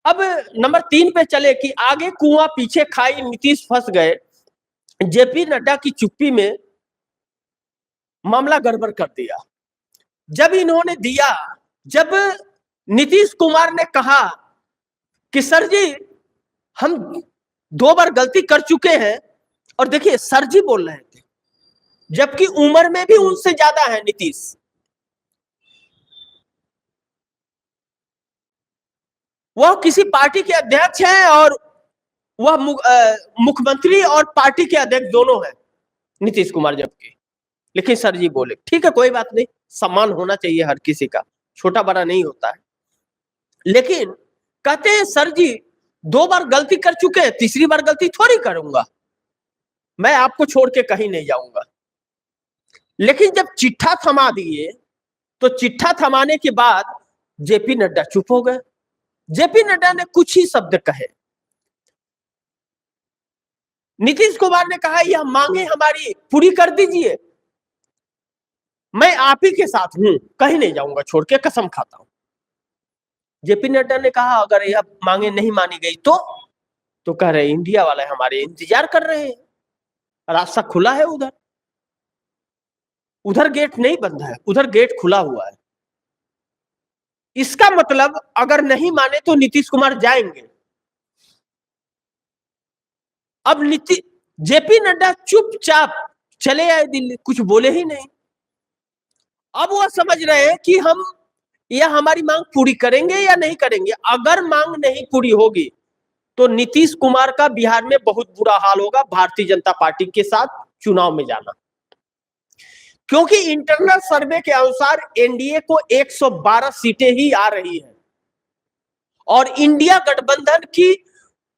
अब नंबर 3 पे चले कि आगे कुआं पीछे खाई, नीतीश फंस गए, जेपी नड्डा की चुप्पी में मामला गड़बड़ कर दिया। जब इन्होंने दिया, जब नीतीश कुमार ने कहा कि सर जी हम 2 बार गलती कर चुके हैं, और देखिए सर जी बोल रहे थे, जबकि उम्र में भी उनसे ज्यादा है नीतीश। वह किसी पार्टी के अध्यक्ष हैं और वह मुख्यमंत्री और पार्टी के अध्यक्ष दोनों हैं नीतीश कुमार, जबकि लेकिन सर जी बोले ठीक है कोई बात नहीं, सम्मान होना चाहिए हर किसी का, छोटा बड़ा नहीं होता है। लेकिन कहते हैं सर जी 2 बार गलती कर चुके हैं, तीसरी बार गलती थोड़ी करूंगा, मैं आपको छोड़ के कहीं नहीं जाऊंगा। लेकिन जब चिट्ठा थमा दिए, तो चिट्ठा थमाने के बाद जेपी नड्डा चुप हो गए। जेपी नड्डा ने कुछ ही शब्द कहे। नीतीश कुमार ने कहा यह मांगे हमारी पूरी कर दीजिए, मैं आप ही के साथ हूं, कहीं नहीं जाऊंगा छोड़ के, कसम खाता हूं। जेपी नड्डा ने कहा अगर यह मांगे नहीं मानी गई तो कह रहे इंडिया वाले हमारे इंतजार कर रहे हैं, रास्ता खुला है, उधर उधर गेट नहीं बंद है, उधर गेट खुला हुआ है। इसका मतलब अगर नहीं माने तो नीतीश कुमार जाएंगे। अब जेपी नड्डा चुपचाप चले आए दिल्ली, कुछ बोले ही नहीं। अब वह समझ रहे हैं कि हम यह हमारी मांग पूरी करेंगे या नहीं करेंगे। अगर मांग नहीं पूरी होगी तो नीतीश कुमार का बिहार में बहुत बुरा हाल होगा, भारतीय जनता पार्टी के साथ चुनाव में जाना। क्योंकि इंटरनल सर्वे के अनुसार एनडीए को 112 सीटें ही आ रही है और इंडिया गठबंधन की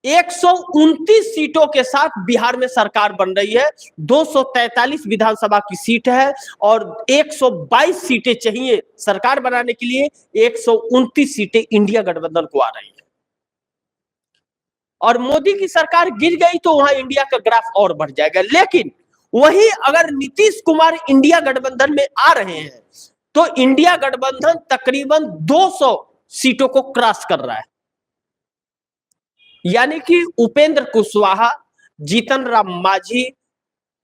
129 सीटों के साथ बिहार में सरकार बन रही है। 243 विधानसभा की सीट है और 122 सीटें चाहिए सरकार बनाने के लिए, 129 सीटें इंडिया गठबंधन को आ रही है। और मोदी की सरकार गिर गई तो वहां इंडिया का ग्राफ और बढ़ जाएगा। लेकिन वही अगर नीतीश कुमार इंडिया गठबंधन में आ रहे हैं तो इंडिया गठबंधन तकरीबन 200 सीटों को क्रॉस कर रहा है। यानी कि उपेंद्र कुशवाहा, जीतन राम मांझी,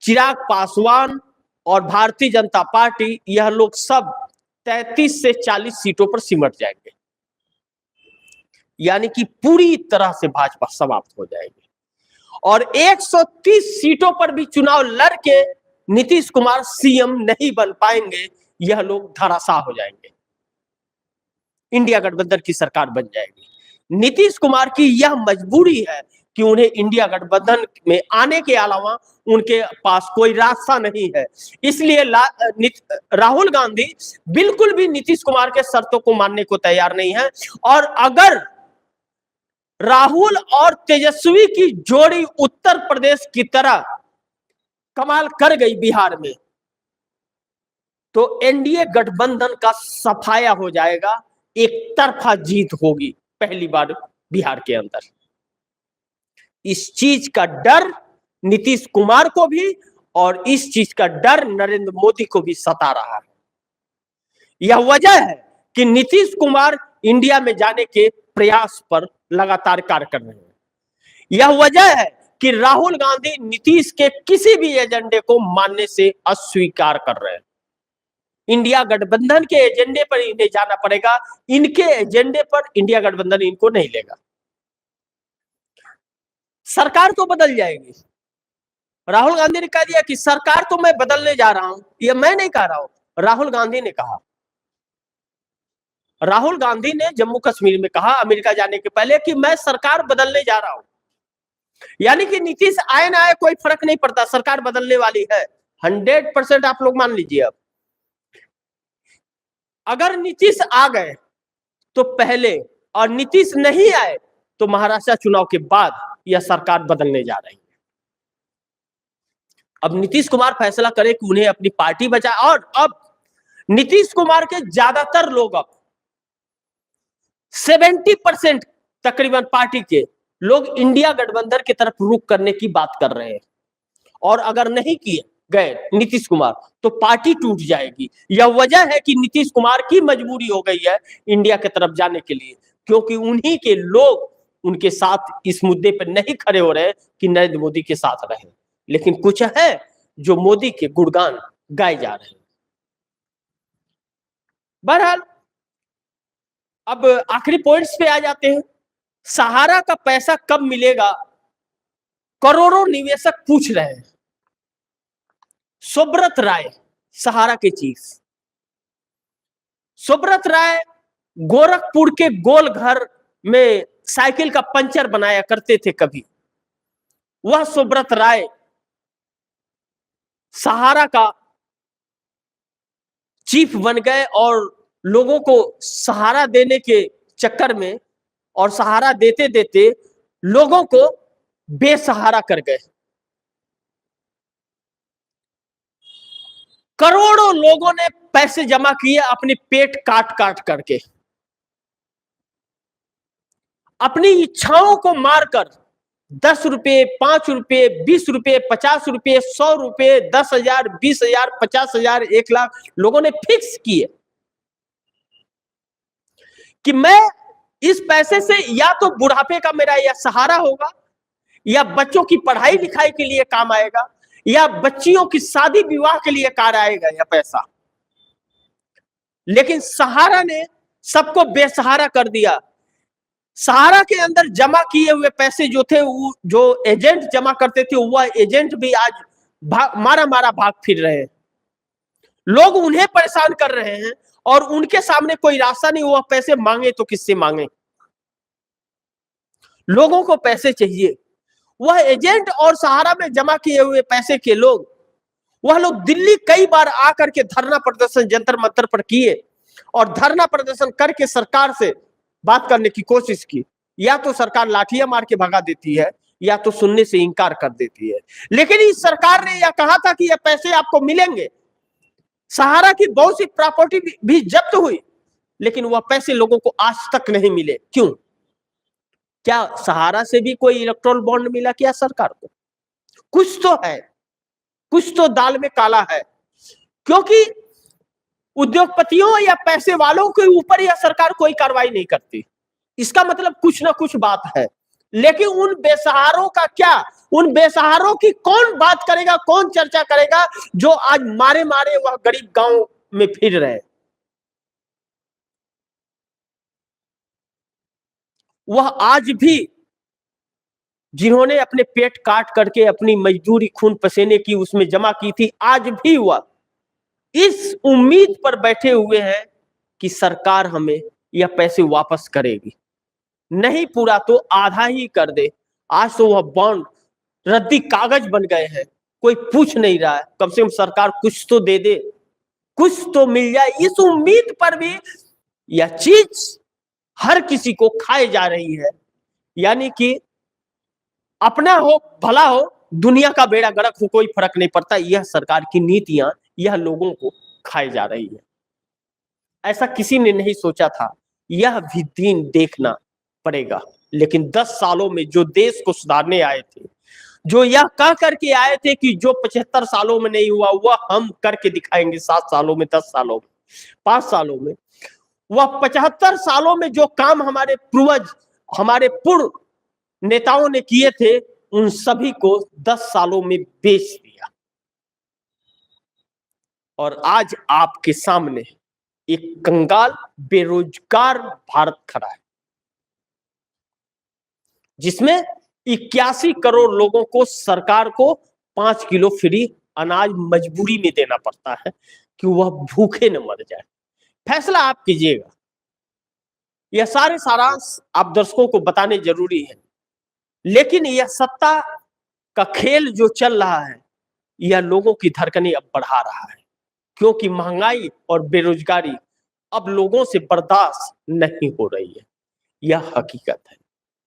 चिराग पासवान और भारतीय जनता पार्टी, यह लोग सब 33 से 40 सीटों पर सिमट जाएंगे। यानी कि पूरी तरह से भाजपा समाप्त हो जाएगी और 130 सीटों पर भी चुनाव लड़के नीतीश कुमार सीएम नहीं बन पाएंगे, यह लोग धराशाह हो जाएंगे, इंडिया गठबंधन की सरकार बन जाएगी। नीतीश कुमार की यह मजबूरी है कि उन्हें इंडिया गठबंधन में आने के अलावा उनके पास कोई रास्ता नहीं है। इसलिए राहुल गांधी बिल्कुल भी नीतीश कुमार के शर्तों को मानने को तैयार नहीं है। और अगर राहुल और तेजस्वी की जोड़ी उत्तर प्रदेश की तरह कमाल कर गई बिहार में तो एनडीए गठबंधन का सफाया हो जाएगा, एक तरफा जीत होगी पहली बार बिहार के अंदर। इस चीज का डर नीतीश कुमार को भी और इस चीज का डर नरेंद्र मोदी को भी सता रहा है। यह वजह है कि नीतीश कुमार इंडिया में जाने के प्रयास पर लगातार कार्य कर रहे हैं। यह वजह है कि राहुल गांधी नीतीश के किसी भी एजेंडे को मानने से अस्वीकार कर रहे हैं। इंडिया गठबंधन के एजेंडे पर इन्हें जाना पड़ेगा, इनके एजेंडे पर इंडिया गठबंधन इनको नहीं लेगा। सरकार तो बदल जाएगी। राहुल गांधी ने कह दिया कि सरकार तो मैं बदलने जा रहा हूं, यह मैं नहीं कह रहा हूं, राहुल गांधी ने कहा। राहुल गांधी ने जम्मू कश्मीर में कहा अमेरिका जाने के पहले कि मैं सरकार बदलने जा रहा हूं। यानी कि नीतीश आए ना आए कोई फर्क नहीं पड़ता, सरकार बदलने वाली है 100%। आप लोग मान लीजिए। अब अगर नीतीश आ गए तो पहले और नीतीश नहीं आए तो महाराष्ट्र चुनाव के बाद यह सरकार बदलने जा रही है। अब नीतीश कुमार फैसला करे कि उन्हें अपनी पार्टी बचाए। और अब नीतीश कुमार के ज्यादातर लोग, अब 70% तकरीबन पार्टी के लोग इंडिया गठबंधन की तरफ रुख करने की बात कर रहे हैं। और अगर नहीं किए गए नीतीश कुमार तो पार्टी टूट जाएगी। यह वजह है कि नीतीश कुमार की मजबूरी हो गई है इंडिया की तरफ जाने के लिए। क्योंकि उन्हीं के लोग उनके साथ इस मुद्दे पर नहीं खड़े हो रहे कि नरेंद्र मोदी के साथ रहे, लेकिन कुछ है जो मोदी के गुणगान गाए जा रहे हैं। बहरहाल अब आखिरी पॉइंट्स पे आ जाते हैं। सहारा का पैसा कब मिलेगा, करोड़ों निवेशक पूछ रहे हैं। सुब्रत राय सहारा के चीफ, सुब्रत राय गोरखपुर के गोलघर में साइकिल का पंचर बनाया करते थे कभी। वह सुब्रत राय सहारा का चीफ बन गए और लोगों को सहारा देने के चक्कर में और सहारा देते देते लोगों को बेसहारा कर गए। करोड़ों लोगों ने पैसे जमा किए अपने पेट काट काट करके, अपनी इच्छाओं को मारकर 10 रुपए, 5 रुपए, 20 रुपए, 50 रुपए, 100 रुपए, 10,000, 20,000, 50,000, 1,00,000 लोगों ने फिक्स किए कि मैं इस पैसे से या तो बुढ़ापे का मेरा या सहारा होगा, या बच्चों की पढ़ाई लिखाई के लिए काम आएगा, या बच्चियों की शादी विवाह के लिए कार्य आएगा या पैसा। लेकिन सहारा ने सबको बेसहारा कर दिया। सहारा के अंदर जमा किए हुए पैसे जो थे, वो जो एजेंट जमा करते थे, वह एजेंट भी आज मारा मारा भाग फिर रहे हैं। लोग उन्हें परेशान कर रहे हैं और उनके सामने कोई रास्ता नहीं। वह पैसे मांगे तो किससे मांगे? लोगों को पैसे चाहिए। वह एजेंट और सहारा में जमा किए हुए पैसे के लोग, वह लोग दिल्ली कई बार आकर के धरना प्रदर्शन जंतर मंतर पर किए और धरना प्रदर्शन करके सरकार से बात करने की कोशिश की। या तो सरकार लाठियां मार के भगा देती है या तो सुनने से इनकार कर देती है। लेकिन इस सरकार ने यह कहा था कि यह पैसे आपको मिलेंगे। सहारा की बहुत सी प्रॉपर्टी भी जब्त हुई, लेकिन वह पैसे लोगों को आज तक नहीं मिले। क्यों? क्या सहारा से भी कोई इलेक्ट्रोल बॉन्ड मिला क्या सरकार को? कुछ तो है, कुछ तो दाल में काला है, क्योंकि उद्योगपतियों या पैसे वालों के ऊपर यह सरकार कोई कार्रवाई नहीं करती। इसका मतलब कुछ ना कुछ बात है। लेकिन उन बेसहारों का क्या? उन बेसहारों की कौन बात करेगा, कौन चर्चा करेगा जो आज मारे मारे वह गरीब गांव में फिर रहे? वह आज भी जिन्होंने अपने पेट काट करके अपनी मजदूरी खून पसीने की उसमें जमा की थी, आज भी वह इस उम्मीद पर बैठे हुए हैं कि सरकार हमें यह पैसे वापस करेगी। नहीं पूरा तो आधा ही कर दे। आज तो वह बॉन्ड रद्दी कागज बन गए हैं, कोई पूछ नहीं रहा है। कम से कम सरकार कुछ तो दे दे, कुछ तो मिल जाए। इस उम्मीद पर भी यह चीज हर किसी को खाए जा रही है। यानी कि अपना हो भला हो, दुनिया का बेड़ा गर्क हो, कोई फर्क नहीं पड़ता। यह सरकार की नीतियां यह लोगों को खाई जा रही है। ऐसा किसी ने नहीं सोचा था। यह भी दिन देखना पड़ेगा। लेकिन 10 सालों में जो देश को सुधारने आए थे, जो यह कह करके आए थे कि जो 75 सालों में नहीं हुआ वह हम करके दिखाएंगे 7 सालों में, 10 सालों में, 5 सालों में, वह 75 सालों में जो काम हमारे पूर्वज, हमारे पूर्व नेताओं ने किए थे, उन सभी को 10 सालों में बेच दिया। और आज आपके सामने एक कंगाल बेरोजगार भारत खड़ा है, जिसमें 81 करोड़ लोगों को सरकार को 5 किलो फ्री अनाज मजबूरी में देना पड़ता है कि वह भूखे न मर जाए। फैसला आप कीजिएगा। यह सारे सारांश आप दर्शकों को बताने जरूरी है। लेकिन यह सत्ता का खेल जो चल रहा है, यह लोगों की धड़कनें अब बढ़ा रहा है, क्योंकि महंगाई और बेरोजगारी अब लोगों से बर्दाश्त नहीं हो रही है। यह हकीकत है।